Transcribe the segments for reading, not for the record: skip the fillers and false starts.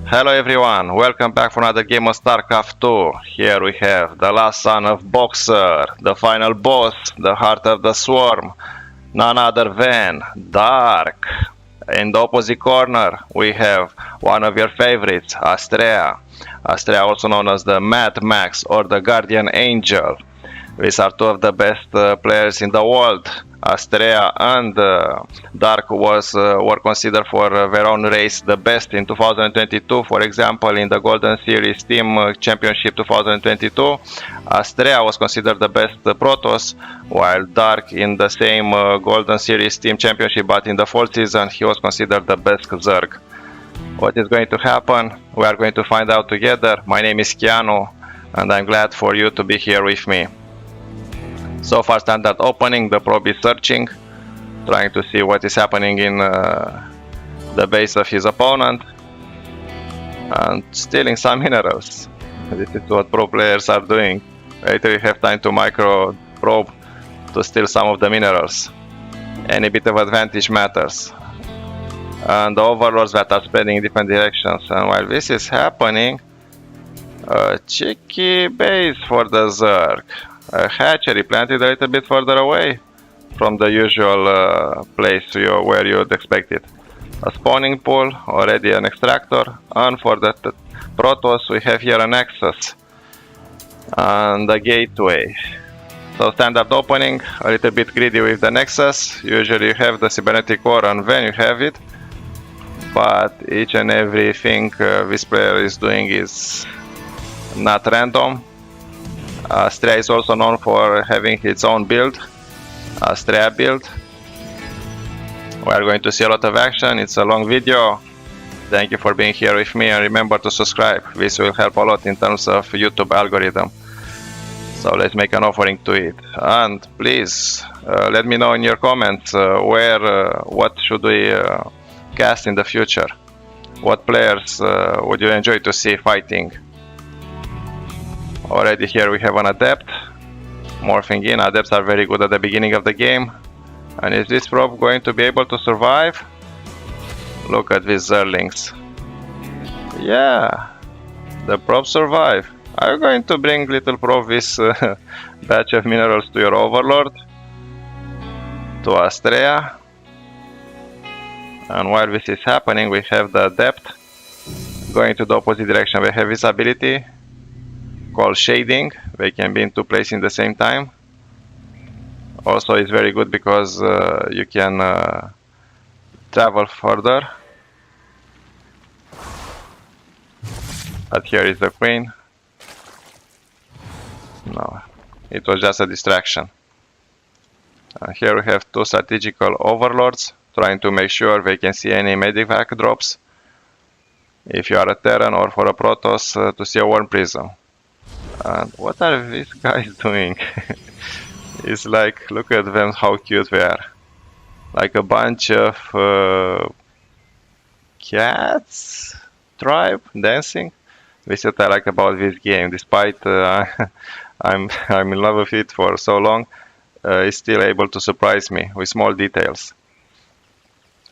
Hello everyone, welcome back for another game of StarCraft 2. Here we have the last son of Boxer, the final boss, the heart of the swarm, none other than Dark. In the opposite corner we have one of your favorites, ASTREA. ASTREA, also known as the Mad Max or the Guardian Angel. These are two of the best players in the world. ASTREA and Dark were considered for their own race the best in 2022. For example, in the Golden Series Team Championship 2022, ASTREA was considered the best Protoss, while Dark in the same Golden Series Team Championship, but in the fall season, he was considered the best Zerg. What is going to happen? We are going to find out together. My name is Keanu, and I'm glad for you to be here with me. So far, standard opening, the probe is searching, trying to see what is happening in the base of his opponent, and stealing some minerals. This is what pro players are doing. Later you have time to micro probe to steal some of the minerals. Any bit of advantage matters. And the overlords that are spreading in different directions. And while this is happening, a cheeky base for the Zerg. A hatchery planted a little bit further away from the usual place where you would expect it. A spawning pool, already an extractor, and for the Protoss we have here a nexus and a gateway. So standard opening, a little bit greedy with the nexus. Usually you have the cybernetic core and then you have it, but each and everything this player is doing is not random. ASTREA is also known for having its own build, ASTREA build. We are going to see a lot of action. It's a long video. Thank you for being here with me, and remember to subscribe. This will help a lot in terms of YouTube algorithm. So let's make an offering to it. And please let me know in your comments what should we cast in the future. What players would you enjoy to see fighting? Already here we have an adept morphing in. Adepts are very good at the beginning of the game. And is this probe going to be able to survive? Look at these Zerlings. Yeah, the probe survive. Are you going to bring little probe this batch of minerals to your overlord? To ASTREA? And while this is happening, we have the adept going to the opposite direction. We have this ability called shading. They can be in two places in the same time. Also, it's very good because you can travel further. But here is the queen. No, it was just a distraction. Here we have two strategical overlords trying to make sure they can see any medivac drops. If you are a Terran or for a Protoss, to see a worm prism. And what are these guys doing? It's like, look at them, how cute they are. Like a bunch of cats tribe dancing. This is what I like about this game. Despite I'm in love with it for so long, it's still able to surprise me with small details.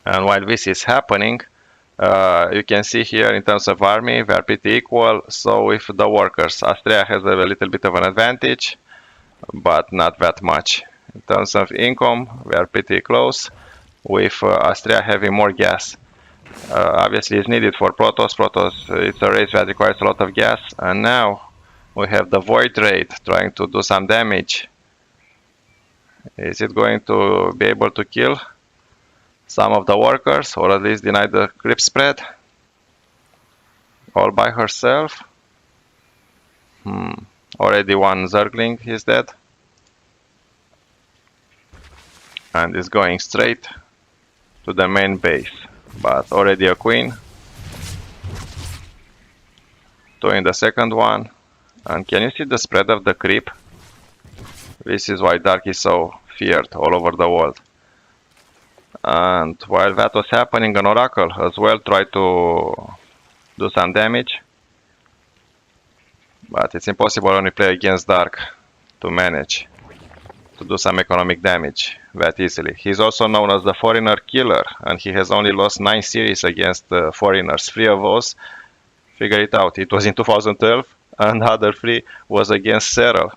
And while this is happening, you can see here in terms of army, they are pretty equal. So with the workers, ASTREA has a little bit of an advantage, but not that much. In terms of income, we are pretty close, with ASTREA having more gas. Obviously it's needed for Protoss. Protoss, it's a race that requires a lot of gas. And now we have the Void Raid trying to do some damage. Is it going to be able to kill some of the workers, or at least deny the creep spread? All by herself? Already one Zergling is dead. And is going straight to the main base. But already a queen. Two in the second one. And can you see the spread of the creep? This is why Dark is so feared all over the world. And while that was happening, an Oracle as well tried to do some damage. But it's impossible when you play against Dark to manage to do some economic damage that easily. He's also known as the Foreigner Killer, and he has only lost 9 series against foreigners. 3 of those figure it out. It was in 2012, and other 3 was against Cyril.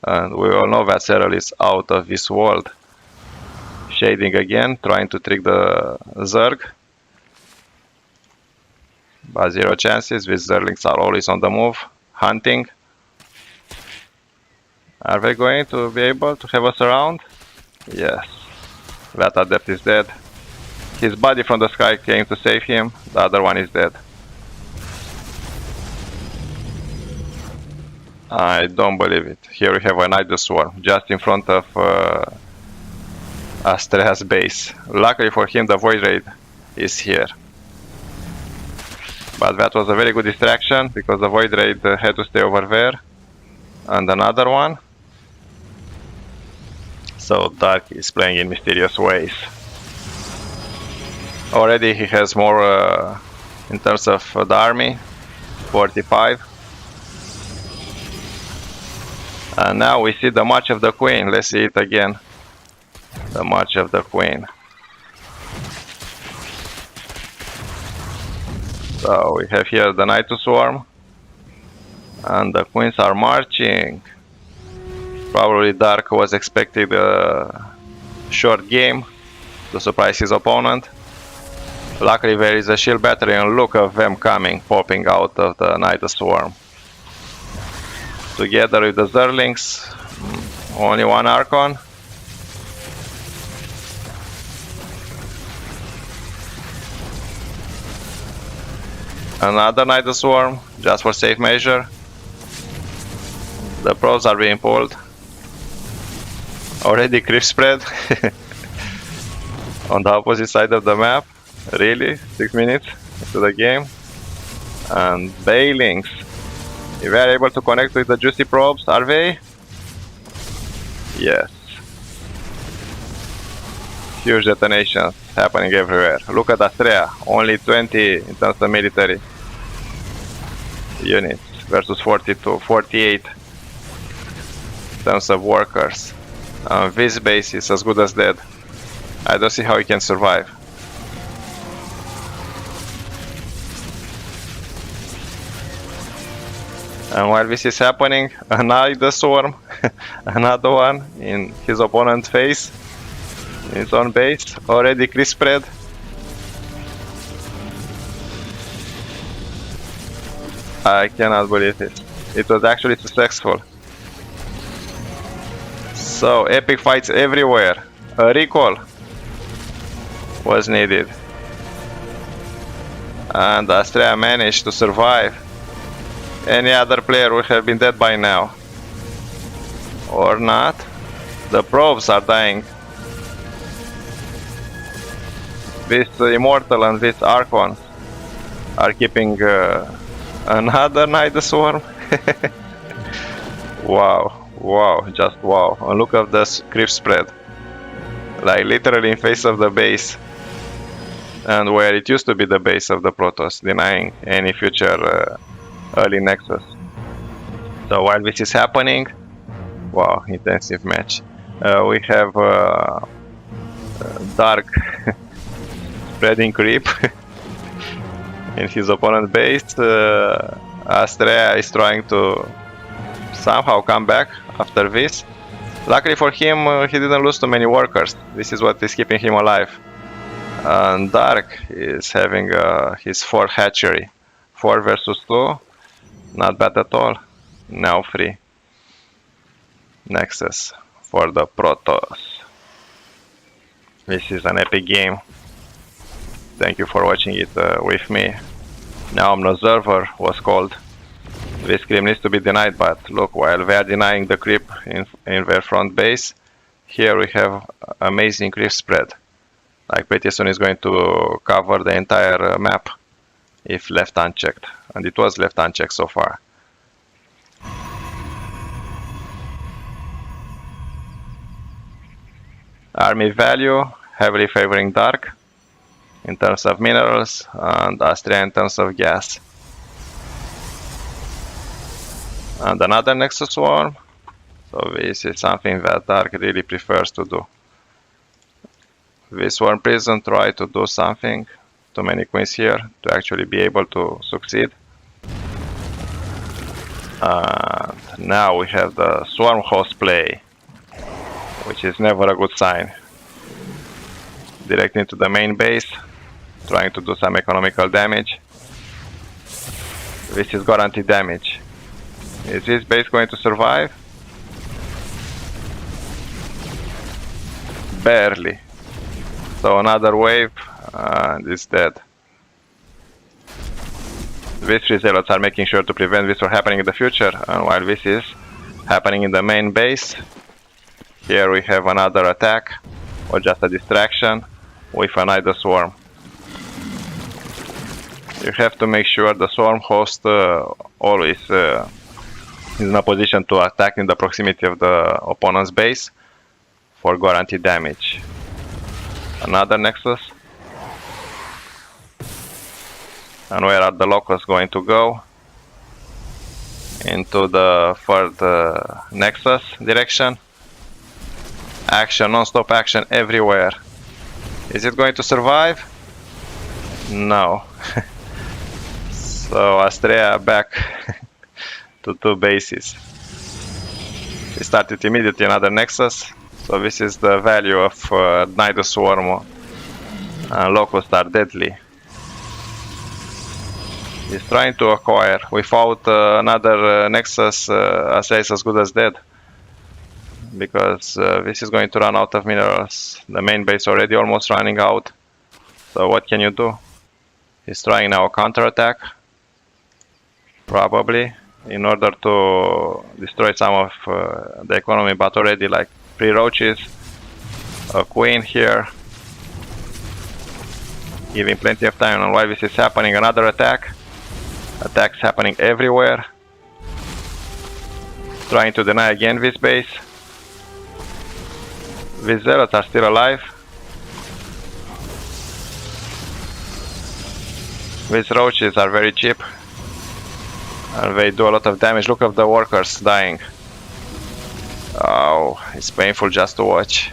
And we all know that Cyril is out of this world. Shading again, trying to trick the Zerg. But 0 chances, these Zerlings are always on the move, hunting. Are they going to be able to have us around? Yes. That adept is dead. His buddy from the sky came to save him, the other one is dead. I don't believe it. Here we have a Nidus Swarm, just in front of ASTREA's base. Luckily for him, the Void Raid is here. But that was a very good distraction, because the Void Raid had to stay over there. And another one. So Dark is playing in mysterious ways. Already he has more in terms of the army, 45. And now we see the March of the Queen. Let's see it again. The March of the Queen. So we have here the Nidus Swarm. And the Queens are marching. Probably Dark was expecting a short game to surprise his opponent. Luckily there is a shield battery, and look at them coming, popping out of the Nidus Swarm. Together with the Zerlings, only one Archon. Another Nidus Swarm, just for safe measure. The probes are being pulled. Already creep spread on the opposite side of the map. Really? 6 minutes into the game. And Bailings. If they are able to connect with the juicy probes, are they? Yes. Huge detonations happening everywhere. Look at ASTREA, only 20 in terms of military units versus 42, 48 in terms of workers. This base is as good as dead. I don't see how he can survive. And while this is happening, another swarm, another one in his opponent's face, in his own base, already creep spread. I cannot believe it. It was actually successful. So, epic fights everywhere. A recall was needed. And ASTREA managed to survive. Any other player would have been dead by now. Or not. The probes are dying. This Immortal and this Archon are keeping another Nidus Swarm. Wow, wow, just wow. And look at this creep spread. Like literally in face of the base. And where it used to be the base of the Protoss, denying any future early Nexus. So while this is happening, wow, intensive match. We have Dark spreading creep in his opponent's base. ASTREA is trying to somehow come back after this. Luckily for him, he didn't lose too many workers. This is what is keeping him alive. And Dark is having his 4th hatchery. 4 versus 2. Not bad at all. Now free. Nexus for the Protoss. This is an epic game. Thank you for watching it with me. Now an observer was called. This creep needs to be denied, but look, while they are denying the creep in their front base, here we have amazing creep spread. Like pretty soon it's going to cover the entire map if left unchecked, and it was left unchecked so far. Army value heavily favoring Dark in terms of minerals, and ASTREA in terms of gas. And another Nexus Swarm. So this is something that Dark really prefers to do. This Swarm Prison try to do something. Too many queens here to actually be able to succeed. And now we have the swarm host play, which is never a good sign. Direct into the main base, trying to do some economical damage. This is guaranteed damage. Is this base going to survive? Barely. So another wave and it's dead. These three zealots are making sure to prevent this from happening in the future, and while this is happening in the main base, here we have another attack, or just a distraction, with an idle swarm. You have to make sure the swarm host always is in a position to attack in the proximity of the opponent's base for guaranteed damage. Another nexus. And where are the locusts going to go? Into the third nexus direction. Action, non-stop action everywhere. Is it going to survive? No. So ASTREA back to 2 bases. We started immediately another nexus. So this is the value of Night Swarm and Locusts are deadly. He's trying to acquire. Without another nexus, ASTREA is as good as dead. Because this is going to run out of minerals. The main base already almost running out. So what can you do? He's trying now a counterattack. Probably. In order to destroy some of the economy, but already like 3 roaches. A queen here. Giving plenty of time, and while this is happening, another attack. Attacks happening everywhere. Trying to deny again this base. These zealots are still alive. These roaches are very cheap. And they do a lot of damage. Look at the workers dying. Oh, it's painful just to watch.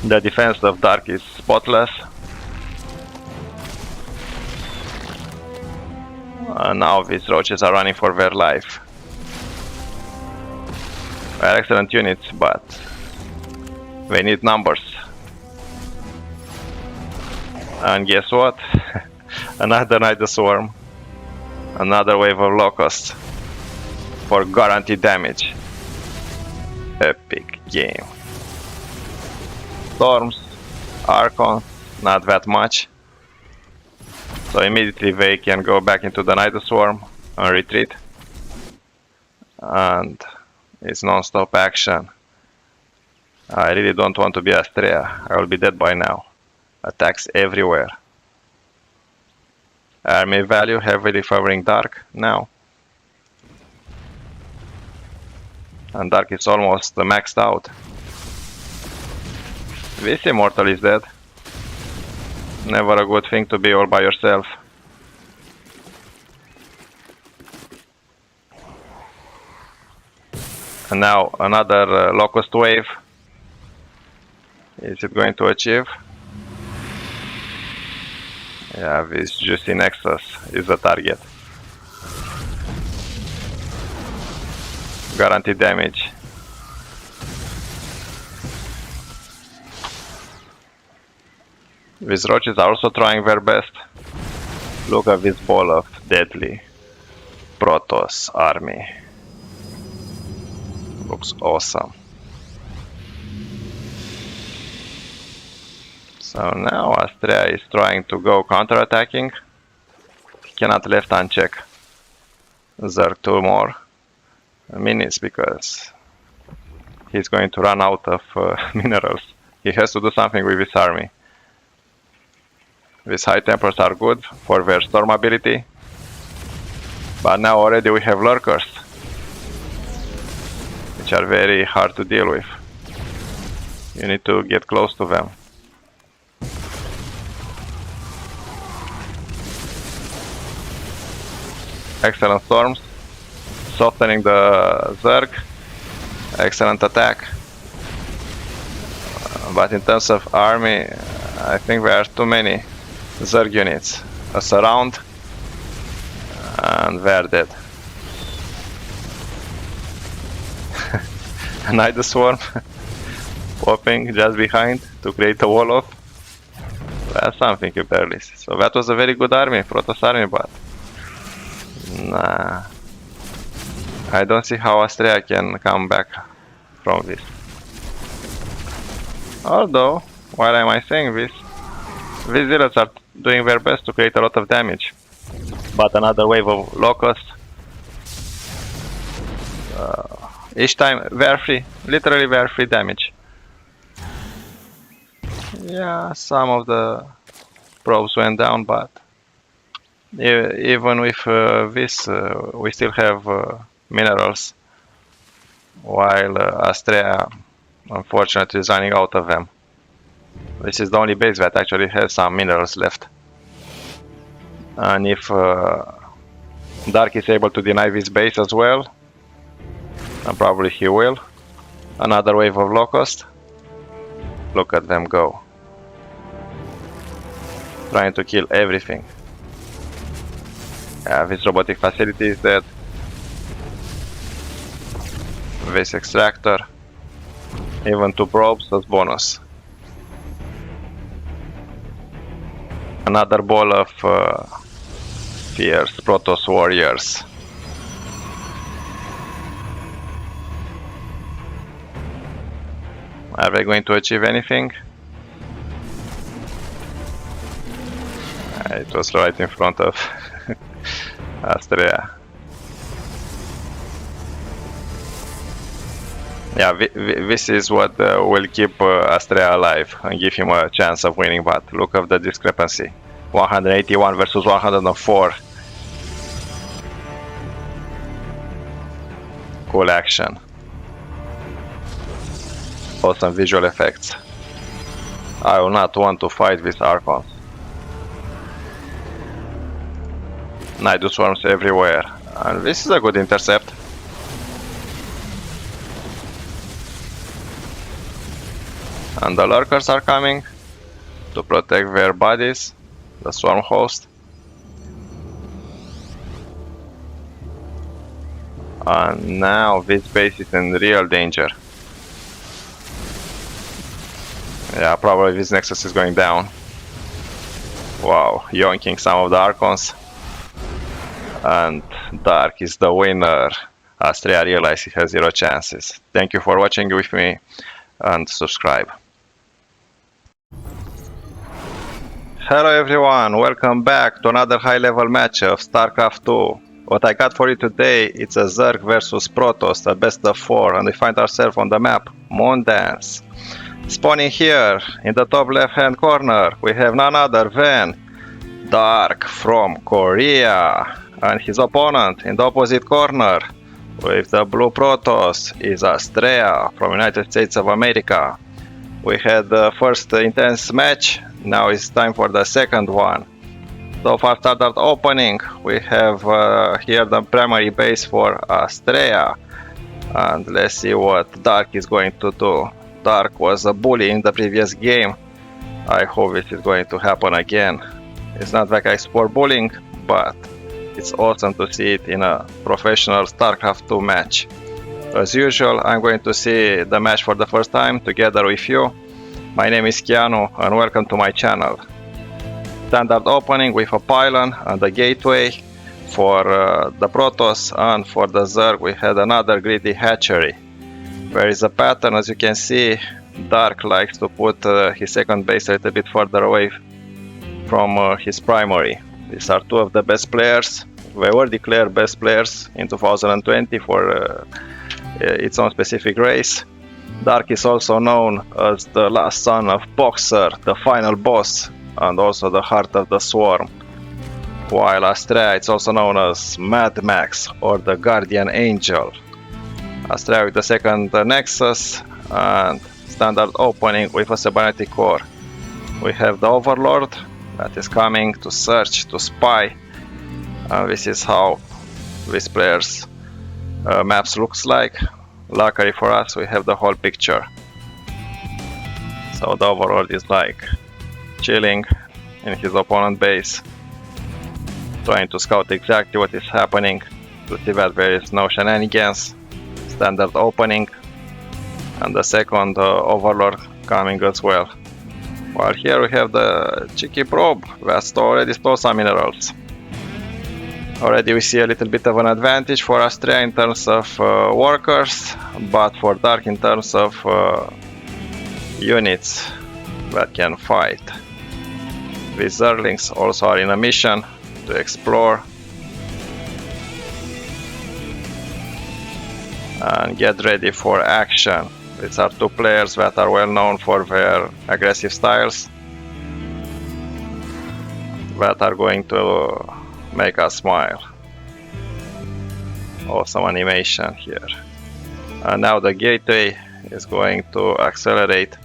The defense of Dark is spotless. And now these roaches are running for their life. They are excellent units, but they need numbers. And guess what? Another Night Swarm. Another wave of locusts. For guaranteed damage. Epic game. Storms, Archons, not that much. So immediately they can go back into the Night Swarm and retreat. And it's non-stop action. I really don't want to be ASTREA. I will be dead by now. Attacks everywhere. Army value heavily favoring Dark now. And Dark is almost maxed out. This Immortal is dead. Never a good thing to be all by yourself. And now another Locust wave. Is it going to achieve? Yeah, this juicy nexus is the target. Guaranteed damage. These roaches are also trying their best. Look at this ball of deadly Protoss army. Looks awesome. So now ASTREA is trying to go counter-attacking. He cannot left uncheck. Zerg 2 more minis because he's going to run out of minerals. He has to do something with his army. These high tempers are good for their storm ability. But now already we have lurkers, which are very hard to deal with. You need to get close to them. Excellent storms, softening the Zerg, excellent attack. But in terms of army, I think there are too many Zerg units. A surround And we're dead. Another swarm popping just behind to create a wall of. That's something you barely see. So that was a very good army, Protoss army, but nah, I don't see how ASTREA can come back from this. Although, while am I saying this, these zealots are doing their best to create a lot of damage. But another wave of locusts. Each time they're free, literally they're free damage. Yeah, some of the probes went down, but even with this, we still have minerals, while ASTREA unfortunately is running out of them. This is the only base that actually has some minerals left. And if Dark is able to deny this base as well, and probably he will, another wave of locust. Look at them go. Trying to kill everything. Yeah, this robotic facility is dead. This extractor. Even 2 probes as bonus. Another ball of fierce Protoss warriors. Are they going to achieve anything? It was right in front of ASTREA. Yeah, this is what will keep ASTREA alive and give him a chance of winning, but look at the discrepancy. 181 versus 104. Cool action. Awesome visual effects. I will not want to fight with Archons. Nidus swarms everywhere. And this is a good intercept. And the lurkers are coming to protect their bodies, the swarm host. And now this base is in real danger. Yeah, probably this nexus is going down. Wow, yonking some of the Archons. And Dark is the winner. ASTREA realized he has 0 chances. Thank you for watching with me, and subscribe. Hello everyone, welcome back to another high-level match of StarCraft 2. What I got for you today, it's a Zerg versus Protoss, a best of 4, and we find ourselves on the map, Moondance. Spawning here, in the top left-hand corner, we have none other than Dark from Korea. And his opponent in the opposite corner, with the blue Protoss, is ASTREA from United States of America. We had the first intense match, now it's time for the second one. So far started opening, we have here the primary base for ASTREA. And let's see what Dark is going to do. Dark was a bully in the previous game. I hope this is going to happen again. It's not like I support bullying, but it's awesome to see it in a professional StarCraft 2 match. As usual, I'm going to see the match for the first time together with you. My name is Keanu and welcome to my channel. Standard opening with a pylon and a gateway for the Protoss, and for the Zerg we had another greedy hatchery. There is a pattern, as you can see. Dark likes to put his second base a little bit further away from his primary. These are 2 of the best players. They were declared best players in 2020 for its own specific race. Dark is also known as the last son of Boxer, the final boss, and also the heart of the swarm. While ASTREA is also known as Mad Max or the Guardian Angel. ASTREA with the second Nexus and standard opening with a cybernetic core. We have the Overlord that is coming to search, to spy. This is how this player's maps looks like. Luckily for us, we have the whole picture. So the Overlord is like chilling in his opponent base. trying to scout exactly what is happening to see that there is no shenanigans. Standard opening, and the second overlord coming as well. While here we have the cheeky probe that's already stole some minerals. Already we see a little bit of an advantage for ASTREA in terms of workers, but for Dark in terms of units that can fight. These Zerlings also are in a mission to explore and get ready for action. These are two players that are well known for their aggressive styles that are going to make us smile. Awesome animation here. And now the gateway is going to accelerate.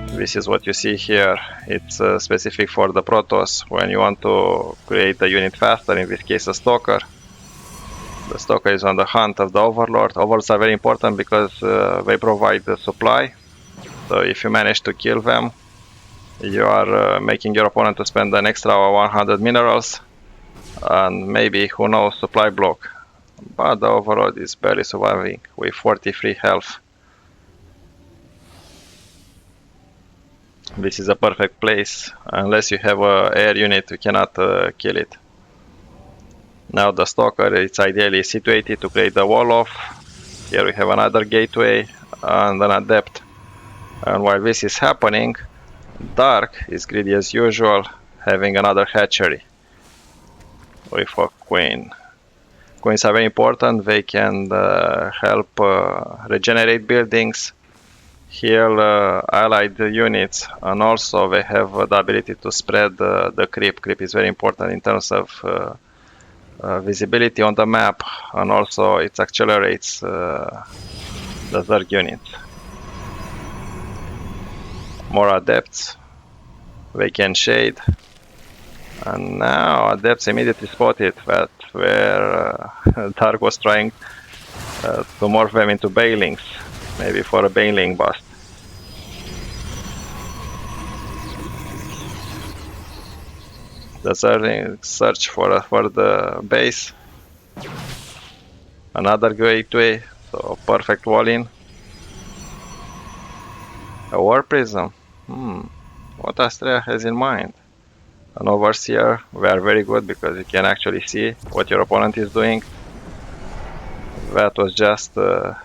This is what you see here. It's specific for the Protoss when you want to create a unit faster, in this case a Stalker. The Stalker is on the hunt of the Overlord. Overlords are very important because they provide the supply. So if you manage to kill them, you are making your opponent to spend an extra 100 minerals and maybe, who knows, supply block. But the Overlord is barely surviving with 43 health. This is a perfect place. Unless you have an air unit, you cannot kill it. Now the Stalker is ideally situated to create the wall off. Here we have another gateway and an Adept. And while this is happening, Dark is greedy as usual, having another hatchery with a Queen. Queens are very important. They can help regenerate buildings, heal allied units, and also they have the ability to spread the creep. Creep is very important in terms of visibility on the map, and also it accelerates the Zerg units. More Adepts, they can shade, and now Adepts immediately spotted that where Dark was trying to morph them into Bailings, maybe for a Bailing bust. The Zerlings search for the base. Another gateway, so perfect wall in. A War Prism. What ASTREA has in mind? An Overseer. We are very good because you can actually see what your opponent is doing. That was just a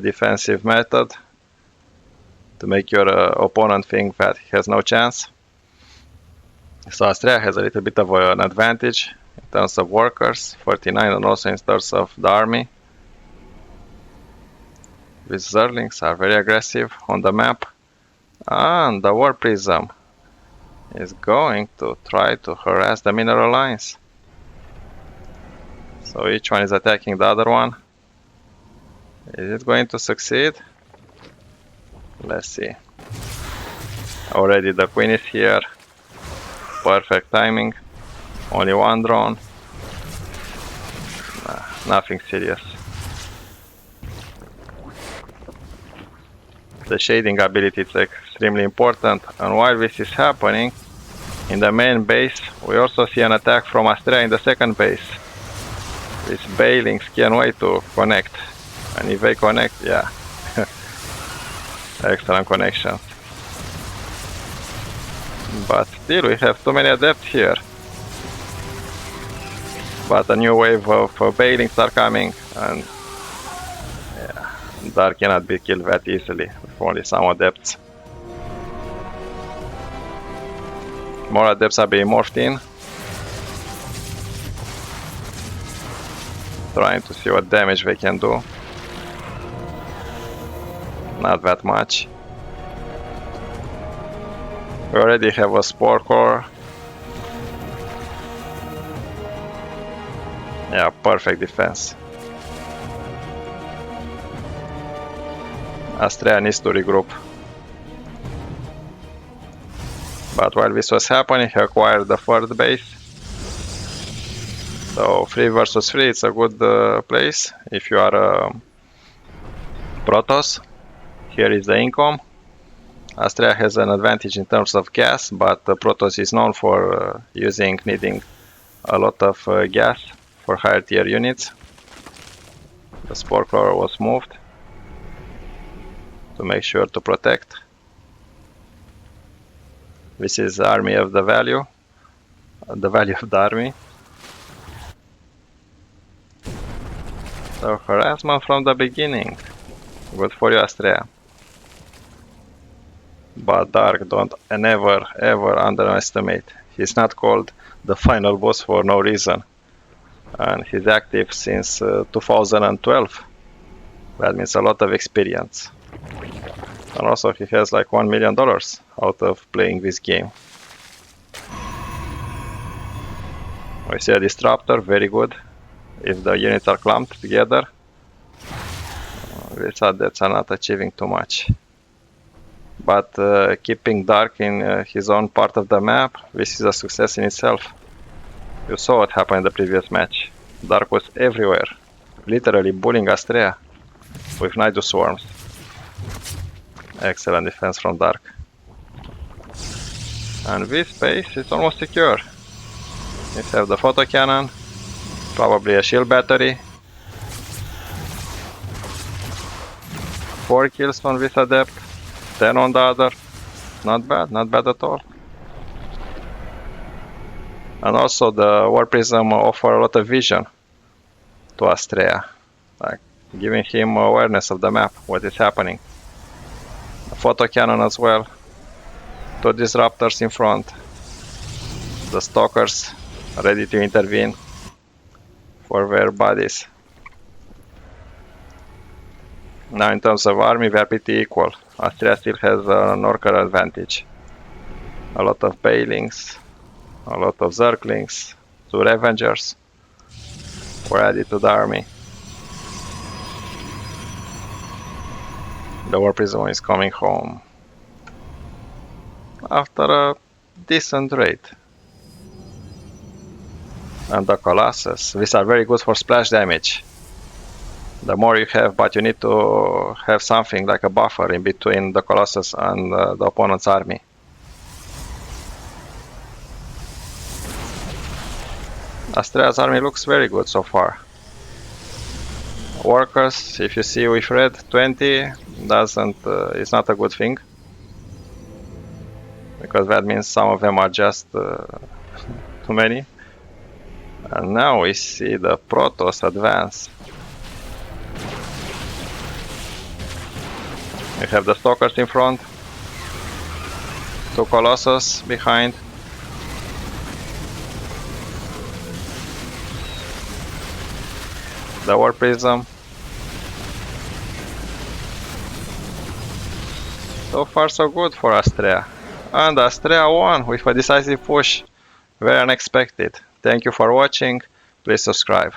defensive method to make your opponent think that he has no chance. So ASTREA has a little bit of an advantage in terms of workers, 49, and also in terms of the army. These Zerlings are very aggressive on the map, and the War Prism is going to try to harass the mineral lines. So each one is attacking the other one. Is it going to succeed? Let's see. Already the Queen is here. Perfect timing. Only one drone. Nothing serious. The shading ability is extremely important, and while this is happening, in the main base we also see an attack from ASTREA in the second base. These Bailings can't wait to connect, and if they connect, yeah, excellent connection. But still we have too many Adepts here. But a new wave of Bailings are coming, and yeah, Dark cannot be killed that easily with only some Adepts. More Adepts are being morphed in. Trying to see what damage they can do. Not that much. We already have a Spore Core. Yeah, perfect defense. ASTREA needs to regroup. But while this was happening, he acquired the third base. So 3 versus 3, it's a good place if you are Protoss. Here is the income. ASTREA has an advantage in terms of gas, but Protoss is known for needing a lot of gas for higher tier units. The Spore Crawler was moved to make sure to protect. This is the army of the value of the army. So harassment from the beginning. Good for you, ASTREA. But Dark, don't never ever underestimate. He's not called the final boss for no reason. And he's active since 2012. That means a lot of experience. And also he has like $1 million out of playing this game. We see a disruptor, very good. If the units are clumped together, that's not achieving too much. But keeping Dark in his own part of the map, this is a success in itself. You saw what happened in the previous match. Dark was everywhere, literally bullying ASTREA with Nidus Swarms. Excellent defense from Dark. And this base is almost secure. We have the photo cannon, probably a shield battery. 4 kills on this adept, 10 on the other. Not bad at all. And also the War Prism offer a lot of vision to ASTREA, like giving him awareness of the map, what is happening. The photo cannon as well. 2 disruptors in front. The stalkers ready to intervene for their bodies. Now in terms of army, we are pretty equal. ASTREA still has an Orker advantage. A lot of Bailings, a lot of Zerglings, 2 Revengers were added to the army. The War Prism is coming home after a decent raid. And the Colossus, these are very good for splash damage. The more you have, but you need to have something like a buffer in between the Colossus and the opponent's army. ASTREA's army looks very good so far. Workers, if you see with red, 20 it's not a good thing, because that means some of them are just too many. And now we see the Protoss advance. We have the Stalkers in front, 2 Colossus behind. The War Prism. So far so good for ASTREA. And ASTREA won with a decisive push. Very unexpected. Thank you for watching. Please subscribe.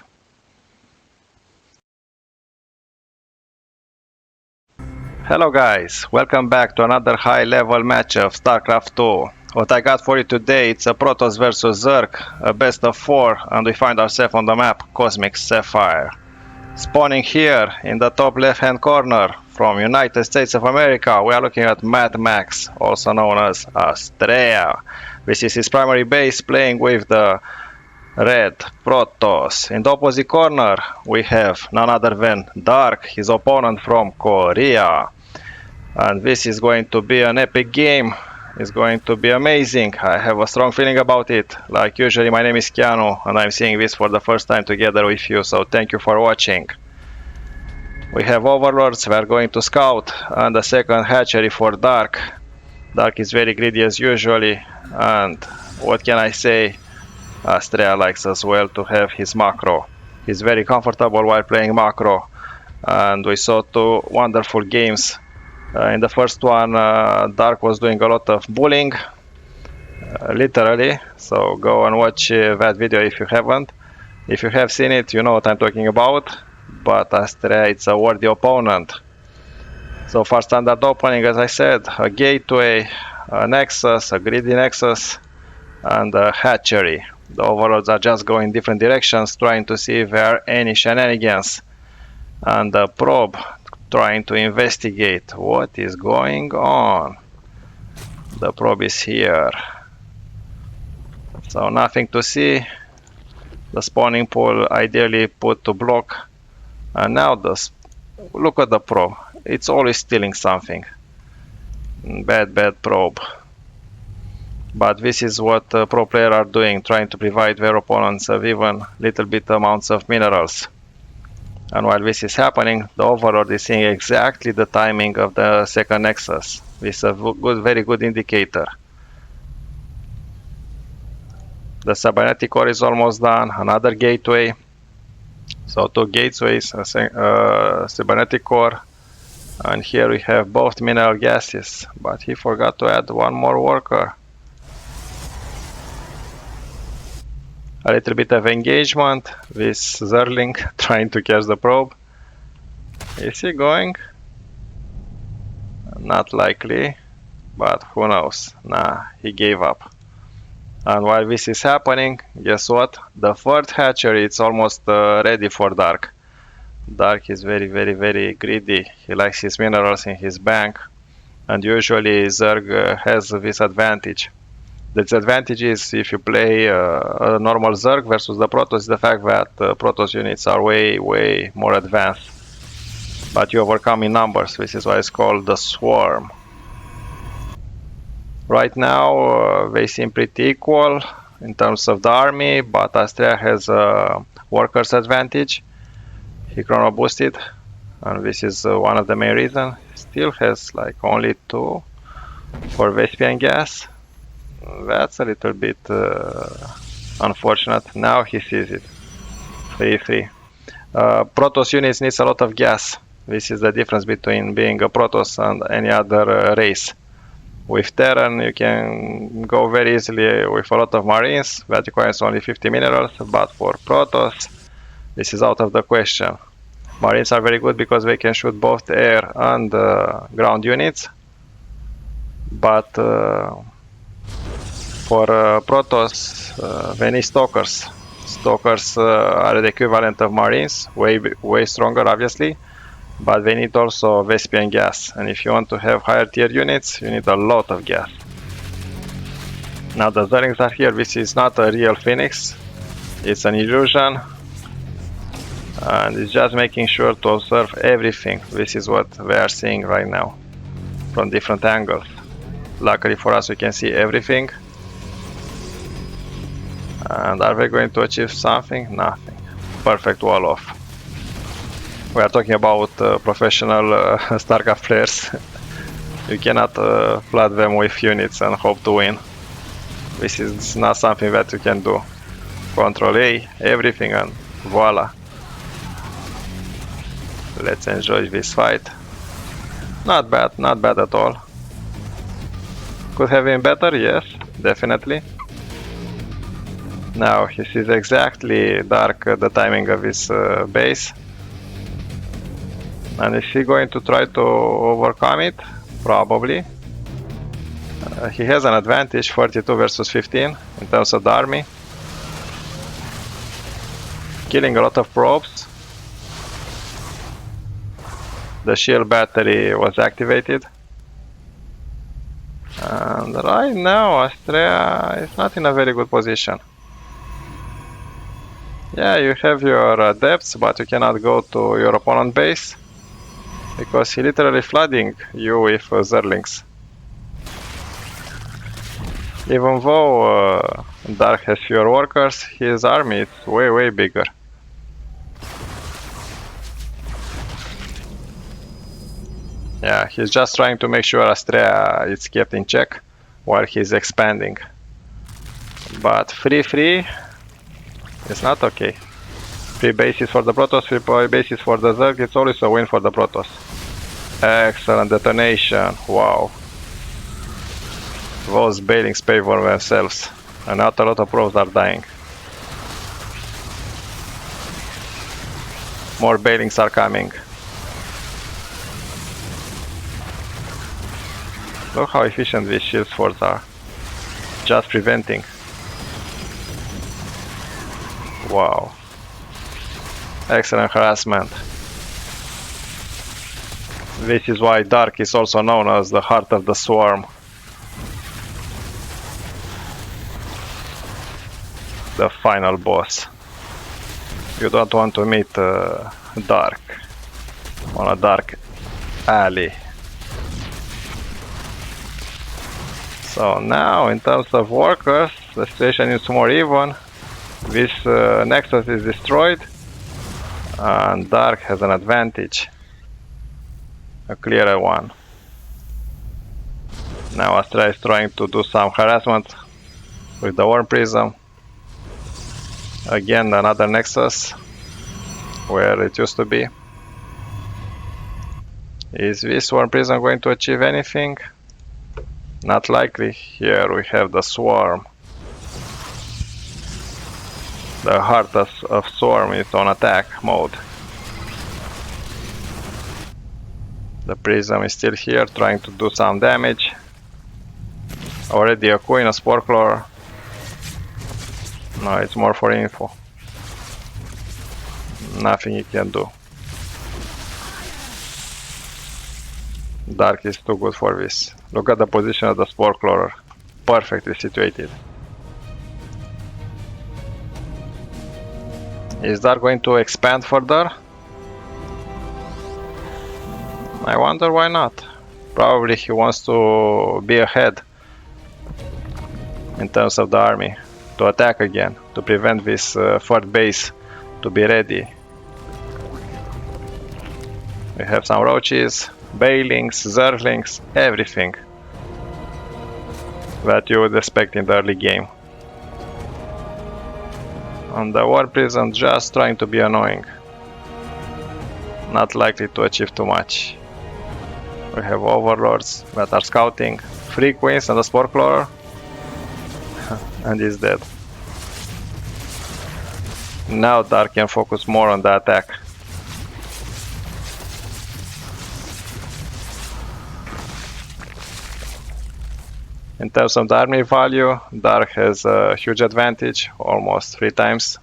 Hello guys, welcome back to another high level match of StarCraft 2. What I got for you today, it's a Protoss versus Zerg, a best of 4, and we find ourselves on the map Cosmic Sapphire. Spawning here in the top left hand corner from United States of America, we are looking at Mad Max, also known as ASTREA. This is his primary base, playing with the red Protoss. In the opposite corner we have none other than Dark, his opponent from Korea. And this is going to be an epic game. It's going to be amazing. I have a strong feeling about it. Like usually, my name is Keanu and I'm seeing this for the first time together with you, so thank you for watching. We have Overlords, we are going to scout, and a second hatchery for Dark. Dark is very greedy as usually, and what can I say, ASTREA likes as well to have his macro. He's very comfortable while playing macro, and we saw 2 wonderful games. In the first one, Dark was doing a lot of bullying, literally, so go and watch that video if you haven't. If you have seen it, you know what I'm talking about, but ASTREA, it's a worthy opponent. So for standard opening, as I said, a gateway, a nexus, a greedy nexus, and a hatchery. The overlords are just going different directions, trying to see if there are any shenanigans. And the probe trying to investigate what is going on. The probe is here. So nothing to see. The spawning pool ideally put to block. And now look at the probe. It's always stealing something. Bad probe. But this is what pro players are doing, trying to provide their opponents with even little bit amounts of minerals. And while this is happening, the Overlord is seeing exactly the timing of the second Nexus. This is a very good indicator. The cybernetic core is almost done. Another gateway. So 2 gateways, a cybernetic core. And here we have both mineral gases. But he forgot to add one more worker. A little bit of engagement with Zerling trying to catch the probe. Is he going? Not likely, but who knows? Nah, he gave up. And while this is happening, guess what? The third hatchery is almost ready for Dark. Dark is very greedy. He likes his minerals in his bank. And usually Zerg has this advantage. The disadvantage is if you play a normal Zerg versus the Protoss, the fact that Protoss units are way more advanced. But you overcome in numbers. This is why it's called the Swarm. Right now they seem pretty equal in terms of the army, but ASTREA has a workers advantage. He chrono boosted, and this is one of the main reasons. Still has like only 2 for Vespian gas. That's a little bit unfortunate. Now he sees it. 3-3. Protoss units needs a lot of gas. This is the difference between being a Protoss and any other race. With Terran you can go very easily with a lot of Marines. That requires only 50 minerals, but for Protoss this is out of the question. Marines are very good because they can shoot both air and ground units. But for Protoss, they need Stalkers. Stalkers are the equivalent of Marines, way stronger obviously, but they need also Vespian gas, and if you want to have higher tier units, you need a lot of gas. Now the Zerlings are here. This is not a real Phoenix, it's an illusion, and it's just making sure to observe everything. This is what they are seeing right now, from different angles. Luckily for us we can see everything. And are they going to achieve something? Nothing. Perfect wall off. We are talking about professional StarCraft players. You cannot flood them with units and hope to win. This is not something that you can do. Control A, everything, and voila. Let's enjoy this fight. Not bad at all. Could have been better, yes, definitely. Now he sees exactly Dark the timing of his base. And is he going to try to overcome it? Probably. He has an advantage, 42 versus 15 in terms of the army. Killing a lot of probes. The shield battery was activated. And right now ASTREA is not in a very good position. Yeah, you have your depths, but you cannot go to your opponent base because he literally flooding you with Zerlings. Even though Dark has fewer workers, his army is way bigger. Yeah, he's just trying to make sure ASTREA is kept in check while he's expanding. But free it's not okay. 3 bases for the Protoss, 3 bases for the Zerg, it's always a win for the Protoss. Excellent detonation, wow. Those Bailings pay for themselves, and not a lot of probes are dying. More Bailings are coming. Look how efficient these shield forts are. Just preventing. Wow. Excellent harassment. This is why Dark is also known as the heart of the swarm. the final boss. You don't want to meet Dark on a dark alley. So now, in terms of workers, the situation is more even. This Nexus is destroyed, and Dark has an advantage, a clearer one. Now ASTREA is trying to do some harassment with the Worm Prism. Again, another Nexus where it used to be. Is this Worm Prism going to achieve anything? Not likely. Here we have the Swarm. The heart of Swarm is on attack mode. The Prism is still here, trying to do some damage. Already a Queen, a Spore Crawler. No, it's more for info. Nothing he can do. Dark is too good for this. Look at the position of the Spore Crawler. Perfectly situated. Is Dark going to expand further? I wonder why not. Probably he wants to be ahead in terms of the army, to attack again, to prevent this third base to be ready. We have some roaches, bailings, zerglings, everything that you would expect in the early game. And the War Prism just trying to be annoying. Not likely to achieve too much. We have Overlords that are scouting, 3 Queens and a Spore Crawler. And he's dead. Now Dark can focus more on the attack. In terms of the army value, Dark has a huge advantage, almost 3 times.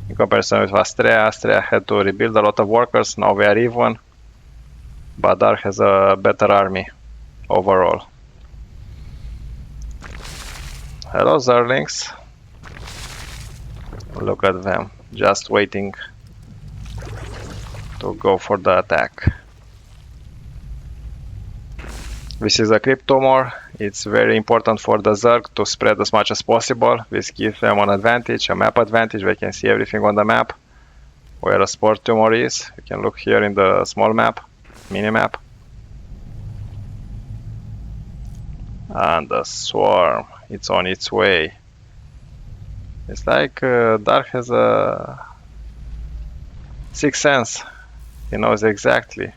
In comparison with ASTREA, ASTREA had to rebuild a lot of workers, now we are even. But Dark has a better army overall. Hello Zerglings. Look at them, just waiting to go for the attack. This is a Cryptomore. It's very important for the Zerg to spread as much as possible. This gives them an advantage, a map advantage. They can see everything on the map where a Spore Tumor is. You can look here in the small map, mini map. And the Swarm, it's on its way. It's like Dark has a sixth sense. He knows exactly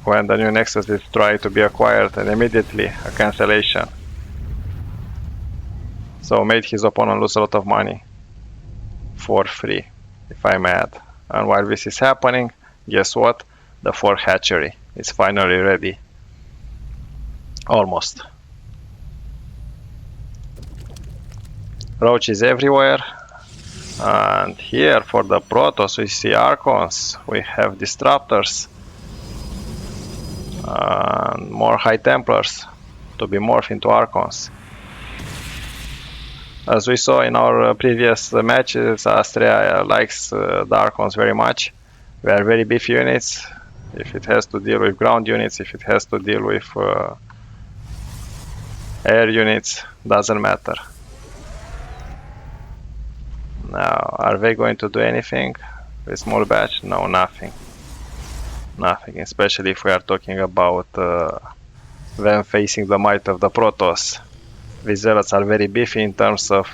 when the new Nexus is trying to be acquired, and immediately a cancellation. So made his opponent lose a lot of money for free, if I may add. And while this is happening, guess what? The 4th hatchery is finally ready. Almost. Roaches everywhere. And here for the Protoss we see Archons, we have Disruptors, and more High Templars to be morphed into Archons. As we saw in our previous matches, ASTREA likes the Archons very much. They are very beefy units. If it has to deal with ground units, if it has to deal with air units, doesn't matter. Now, are they going to do anything with small batch? No, nothing. Nothing, especially if we are talking about them facing the might of the Protoss. These zealots are very beefy in terms of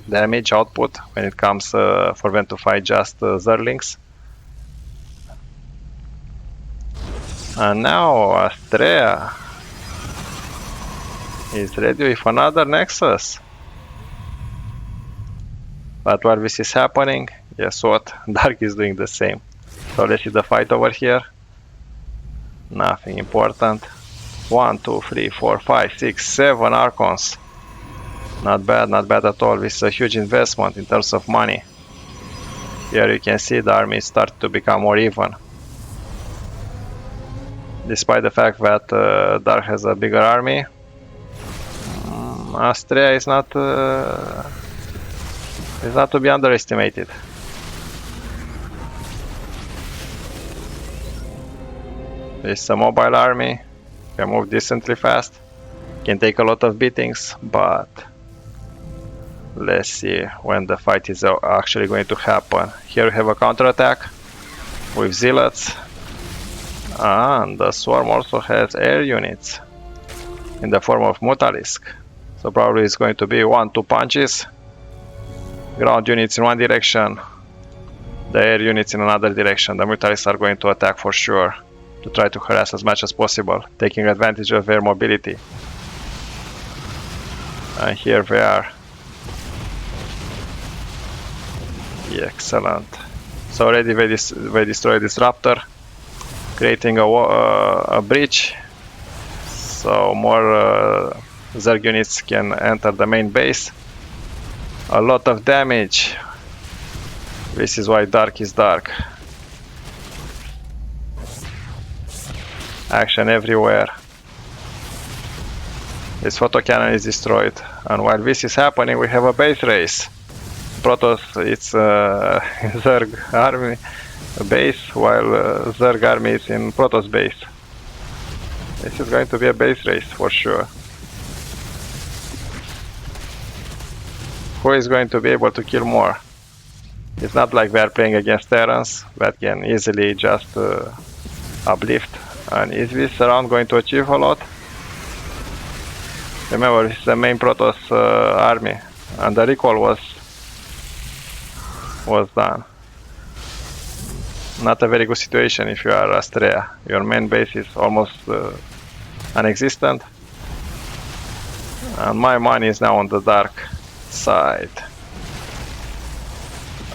damage output when it comes for them to fight just Zerglings. And now ASTREA is ready with another Nexus. But while this is happening, guess what? Dark is doing the same. So let's see the fight over here. Nothing important. 1, 2, 3, 4, 5, 6, 7 Archons. Not bad at all. This is a huge investment in terms of money. Here you can see the army start to become more even. Despite the fact that Dark has a bigger army, ASTREA is not to be underestimated. It's a mobile army, can move decently fast, can take a lot of beatings, but let's see when the fight is actually going to happen. Here we have a counterattack with zealots, and the swarm also has air units in the form of Mutalisk. So probably it's going to be 1-2 punches. Ground units in one direction, the air units in another direction. The Mutalisks are going to attack for sure, to try to harass as much as possible, taking advantage of their mobility. And here we are. Yeah, excellent. So already they destroyed this raptor, creating a breach, so more Zerg units can enter the main base. A lot of damage. This is why dark is dark. Action everywhere. This photo cannon is destroyed, and while this is happening we have a base race. Protoss, it's Zerg army base, while Zerg army is in Protoss base. This is going to be a base race for sure. Who is going to be able to kill more? It's not like we are playing against Terrans that can easily just uplift. And is this round going to achieve a lot? Remember, this is the main Protoss army, and the recall was done. Not a very good situation if you are ASTREA. Your main base is almost non-existent, and my money is now on the dark side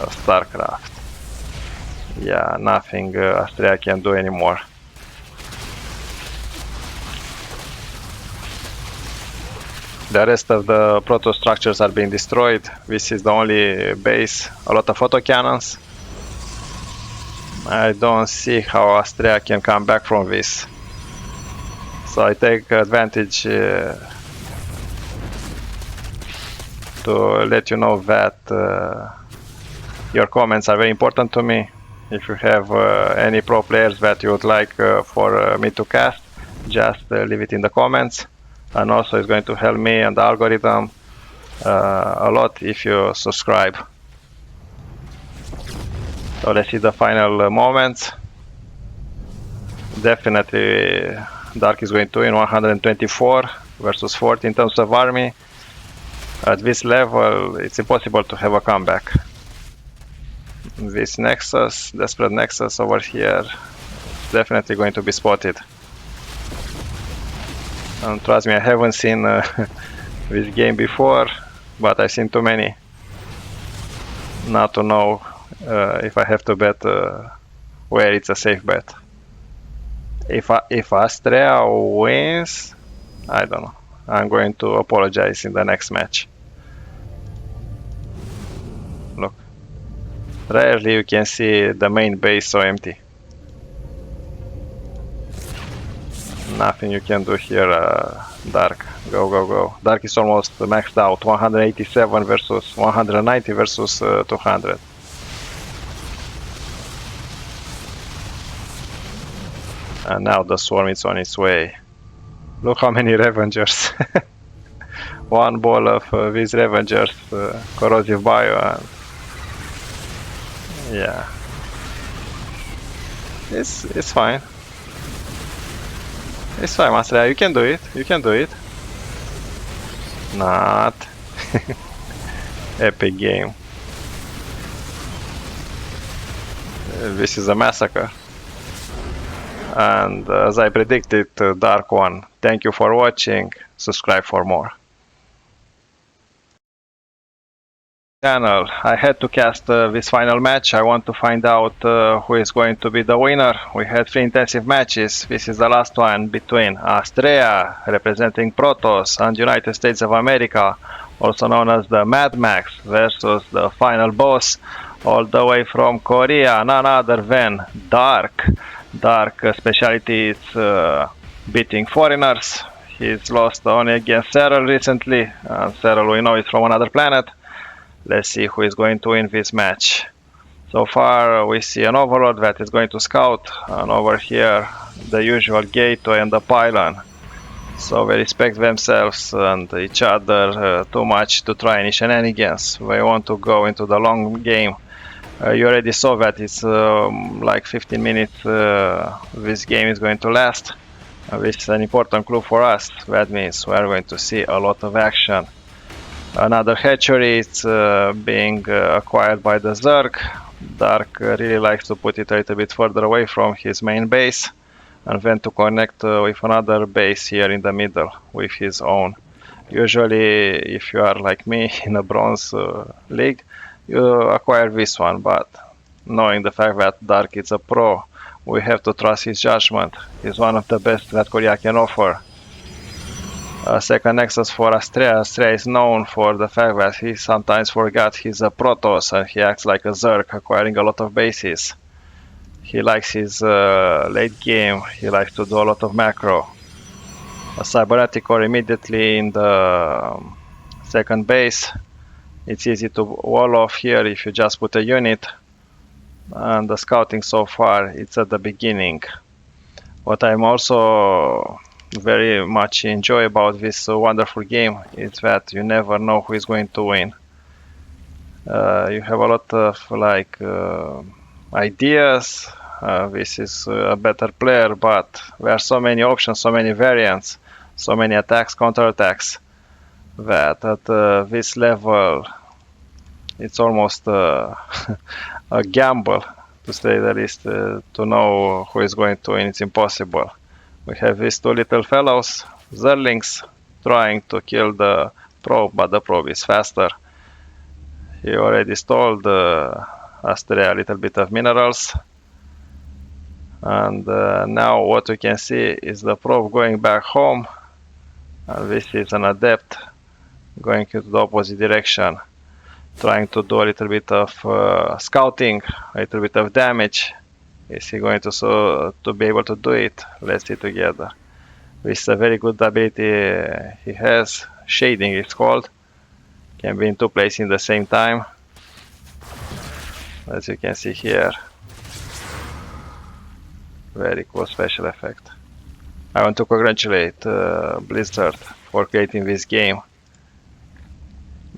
of StarCraft. Yeah, nothing ASTREA can do anymore. The rest of the proto structures are being destroyed. This is the only base. A lot of autocannons. I don't see how ASTREA can come back from this. So I take advantage to let you know that your comments are very important to me. If you have any pro players that you would like for me to cast, just leave it in the comments. And also it's going to help me and the algorithm a lot if you subscribe. So let's see the final moments. Definitely Dark is going to win 124 versus 40 in terms of army. At this level it's impossible to have a comeback. This Nexus, Desperate Nexus over here, is definitely going to be spotted. And trust me, I haven't seen this game before, but I've seen too many not to know if I have to bet where it's a safe bet. If ASTREA wins, I don't know. I'm going to apologize in the next match. Look, rarely you can see the main base so empty. Nothing you can do here, Dark. Go, go, go. Dark is almost maxed out. 187 versus 190 versus 200. And now the swarm is on its way. Look how many Revengers. One ball of these Revengers, corrosive bio, and yeah. It's fine. It's fine, ASTREA, you can do it. You can do it. Not. Epic game. This is a massacre. And as I predicted, Dark won. Thank you for watching. Subscribe for more. Channel. I had to cast this final match. I want to find out who is going to be the winner. We had 3 intensive matches. This is the last one between ASTREA, representing Protoss, and United States of America, also known as the Mad Max, versus the final boss, all the way from Korea, none other than Dark. Dark specialty is beating foreigners. He's lost only against Cyril recently, and Cyril we know is from another planet. Let's see who is going to win this match. So far we see an overlord that is going to scout, and over here the usual gateway and the pylon. So they respect themselves and each other too much to try any shenanigans. They want to go into the long game. You already saw that it's like 15 minutes this game is going to last. This is an important clue for us. That means we are going to see a lot of action. Another hatchery is being acquired by the Zerg. Dark really likes to put it a little bit further away from his main base, and then to connect with another base here in the middle with his own. Usually, if you are like me in a bronze league, you acquire this one, but knowing the fact that Dark is a pro, we have to trust his judgment. He's one of the best that Korea can offer. Second nexus for ASTREA. ASTREA is known for the fact that he sometimes forgot he's a Protoss and he acts like a Zerg, acquiring a lot of bases. He likes his late game, he likes to do a lot of macro. A cybernetic core immediately in the second base. It's easy to wall off here if you just put a unit. And the scouting so far, it's at the beginning. What I'm also very much enjoy about this wonderful game is that you never know who is going to win. You have a lot of like ideas. This is a better player, but there are so many options, so many variants, so many attacks, counterattacks, that at this level it's almost a gamble, to say the least, to know who is going to win. It's impossible. We have these two little fellows, Zerlings, trying to kill the probe, but the probe is faster. He already stole ASTREA a little bit of minerals. And now what we can see is the probe going back home. And this is an adept going into the opposite direction, trying to do a little bit of scouting, a little bit of damage. Is he going to be able to do it? Let's see together. This is a very good ability he has. Shading is called. Can be in two places in the same time. As you can see here. Very cool special effect. I want to congratulate Blizzard for creating this game.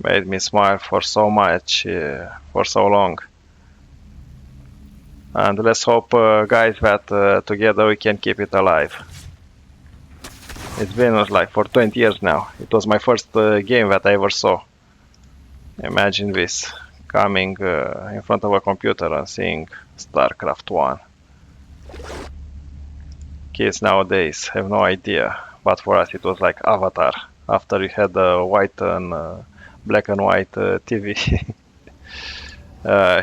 Made me smile for so much, for so long. And let's hope, guys, that together we can keep it alive. It's been like for 20 years now. It was my first game that I ever saw. Imagine this, coming in front of a computer and seeing StarCraft 1. Kids nowadays have no idea, but for us it was like Avatar, after you had the white and black and white TV.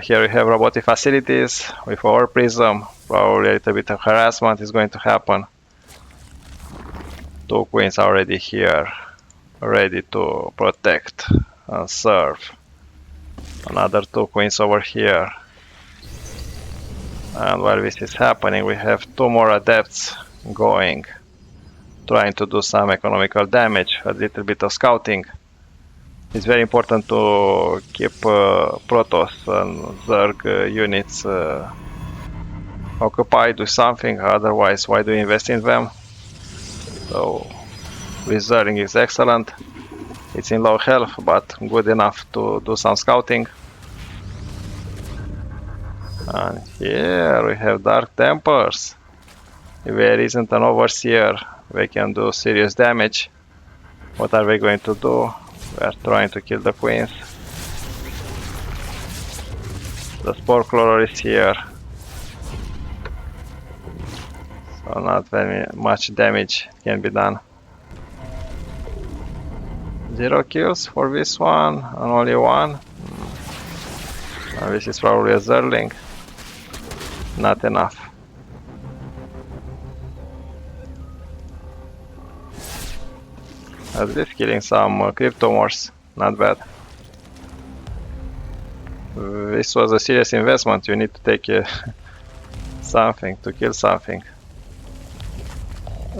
Here we have robotic facilities with our prism. Probably a little bit of harassment is going to happen. Two queens are already here, ready to protect and serve. Another two queens over here. And while this is happening, we have two more adepts going, trying to do some economical damage, a little bit of scouting. It's very important to keep Protoss and Zerg units occupied with something, otherwise why do you invest in them? So Wizarding is excellent. It's in low health, but good enough to do some scouting. And here we have Dark Tempers. If there isn't an Overseer, they can do serious damage. What are they going to do? We are trying to kill the queens. The Spore Crawler is here. So not very much damage can be done. 0 kills for this one, and only one. And this is probably a Zerling. Not enough. At least killing some cryptomorphs, not bad. This was a serious investment. You need to take something to kill something.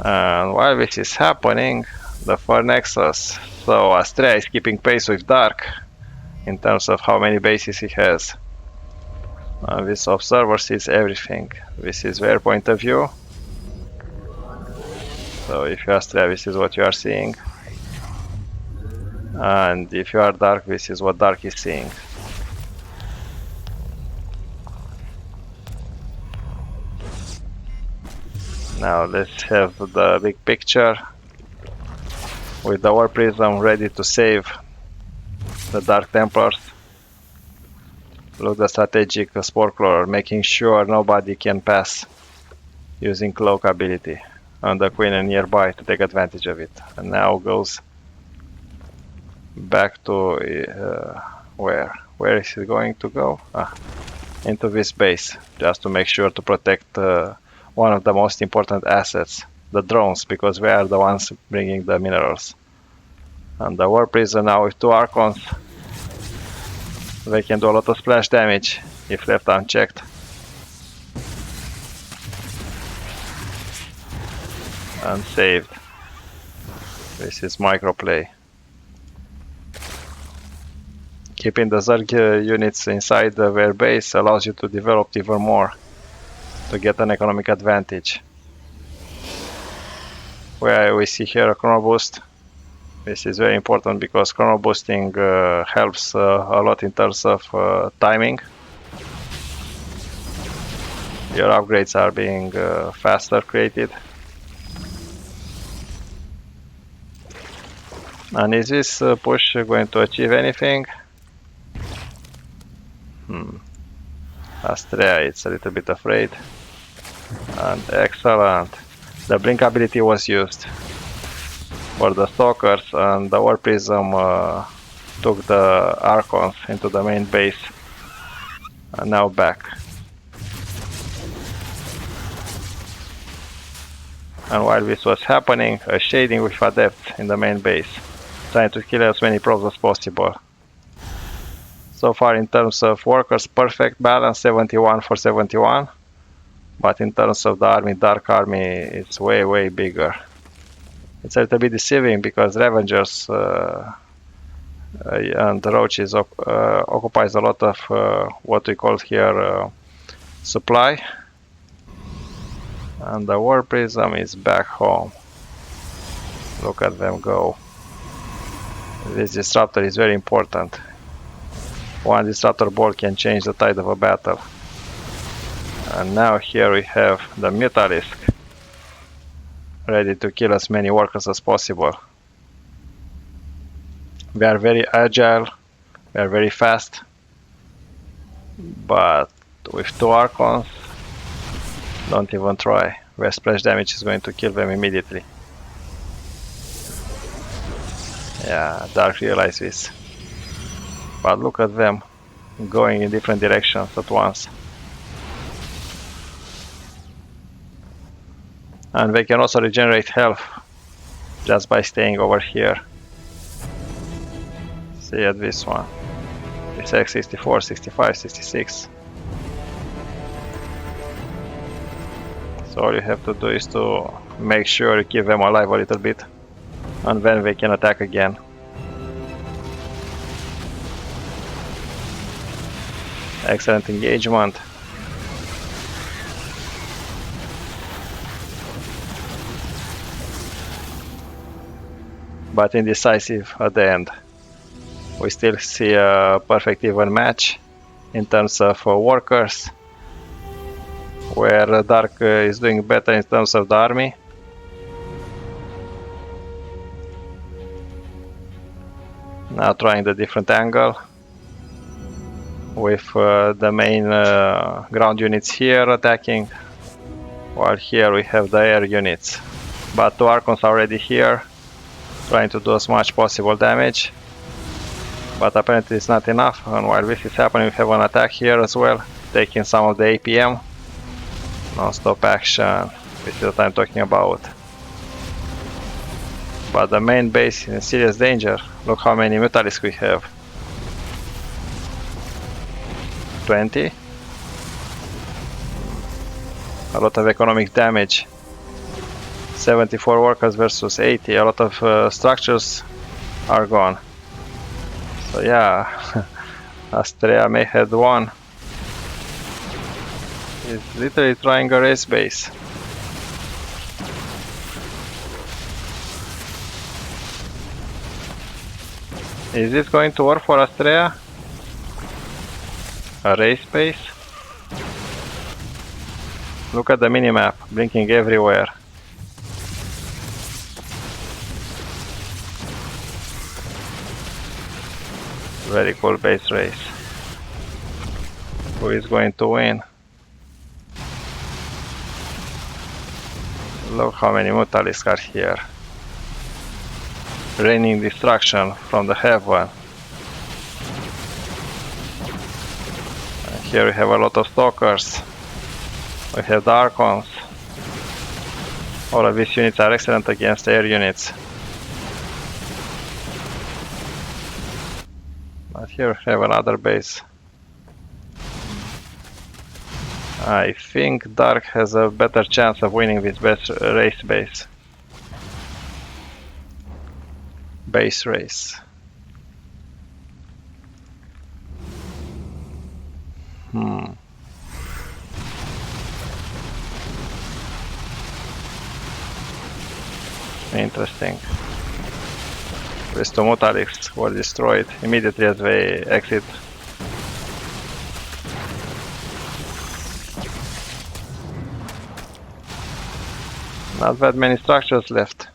And while this is happening, the Far Nexus, so ASTREA is keeping pace with Dark in terms of how many bases he has. This observer sees everything. This is their point of view. So if you are ASTREA, this is what you are seeing. And if you are Dark, this is what Dark is seeing. Now let's have the big picture with the War Prism ready to save the Dark Templars. Look, the strategic Spore Crawler, making sure nobody can pass using Cloak ability, and the Queen nearby to take advantage of it. And now goes back to where is he going to go? Into this base, just to make sure to protect one of the most important assets, the drones, because they are the ones bringing the minerals. And the War Prison now with 2 Archons, they can do a lot of splash damage if left unchecked. And saved. This is microplay. Keeping the Zerg units inside their base allows you to develop even more, to get an economic advantage. Where we see here a chrono boost. This is very important because chrono boosting helps a lot in terms of timing. Your upgrades are being faster created. And is this push going to achieve anything? ASTREA, it's a little bit afraid. And excellent. The blink ability was used for the Stalkers, and the War Prism took the Archons into the main base. And now back. And while this was happening, a shading with Adept in the main base, trying to kill as many probes as possible. So far in terms of workers, perfect balance, 71 for 71. But in terms of the army, Dark Army, it's way bigger. It's a little bit deceiving because Ravengers and Roaches occupies a lot of what we call here supply. And the War Prism is back home. Look at them go. This disruptor is very important. One disruptor ball can change the tide of a battle. And now here we have the Mutalisk, ready to kill as many workers as possible. We are very agile, we are very fast, but with 2 Archons, don't even try. Where splash damage is going to kill them immediately. Yeah, Dark realized this. But look at them going in different directions at once. And they can also regenerate health just by staying over here. See at this one. It's X 64, 65, 66. So all you have to do is to make sure you keep them alive a little bit, and then they can attack again. Excellent engagement. But indecisive at the end. We still see a perfect even match in terms of workers, where Dark is doing better in terms of the army. Now trying the different angle with the main ground units here attacking, while here we have the air units. But 2 Archons are already here, trying to do as much possible damage. But apparently it's not enough, and while this is happening we have an attack here as well, taking some of the APM. Non-stop action, this is what I'm talking about. But the main base is in serious danger. Look how many Mutalisks we have. 20. A lot of economic damage. 74 workers versus 80. A lot of structures are gone. So yeah, ASTREA may have won. He's literally trying a race base. Is this going to work for ASTREA? A race base? Look at the minimap, blinking everywhere. Very cool base race. Who is going to win? Look how many Mutalisks are here. Raining destruction from the heaven. And here we have a lot of stalkers. We have the Archons. All of these units are excellent against air units. But here we have another base. I think Dark has a better chance of winning this race base. Base race. Interesting. These two Mutalisks were destroyed immediately as they exit. Not that many structures left.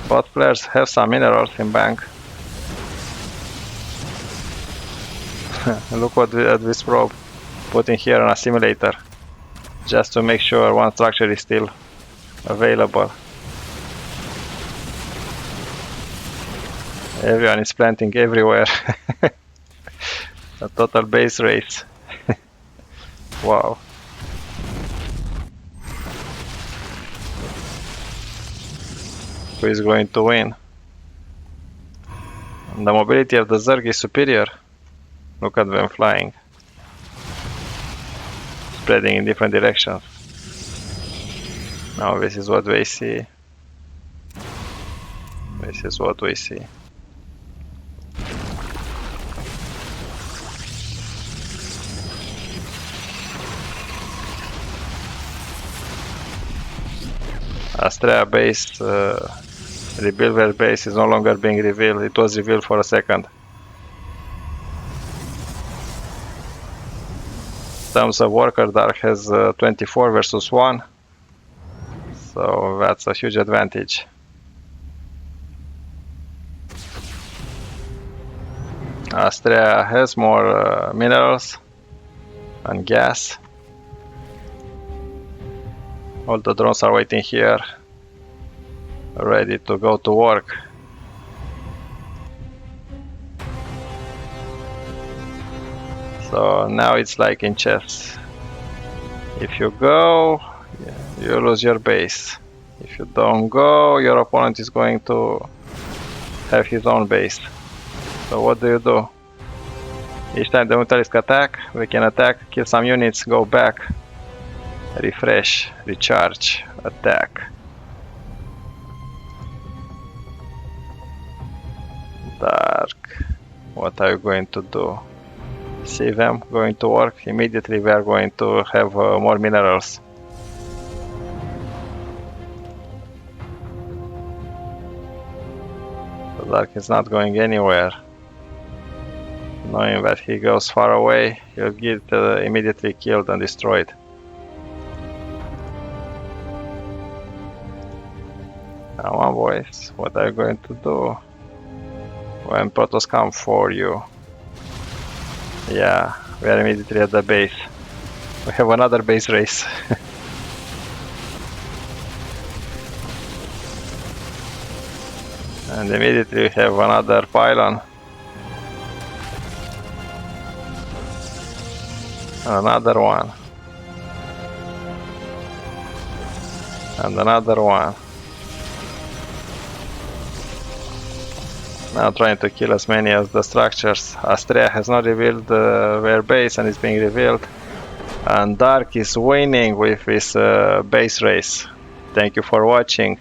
Both players have some minerals in bank. Look what this probe putting here on a simulator, just to make sure one structure is still available. Everyone is planting everywhere. A total base race. Wow. Who is going to win? The mobility of the Zerg is superior. Look at them flying. Spreading in different directions. Now this is what we see. This is what we see. ASTREA base, rebuild their base is no longer being revealed. It was revealed for a second. In terms of worker, Dark has 24 versus 1. So that's a huge advantage. ASTREA has more minerals and gas. All the drones are waiting here, ready to go to work. So now it's like in chess. If you go, you lose your base. If you don't go, your opponent is going to have his own base. So what do? Each time the Mutalisk attack, we can attack, kill some units, go back, refresh, recharge, attack. Dark, what are you going to do? See them going to work? Immediately we are going to have more minerals. The Dark is not going anywhere. Knowing that he goes far away, he'll get immediately killed and destroyed. Come on, boys, what are you going to do when Protoss come for you? Yeah, we are immediately at the base. We have another base race. And immediately we have another pylon. Another one. And another one. Now trying to kill as many as the structures. ASTREA has not revealed their base and is being revealed. and Dark is winning with his base race. Thank you for watching.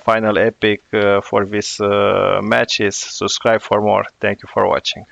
Final epic for this matches. Subscribe for more. Thank you for watching.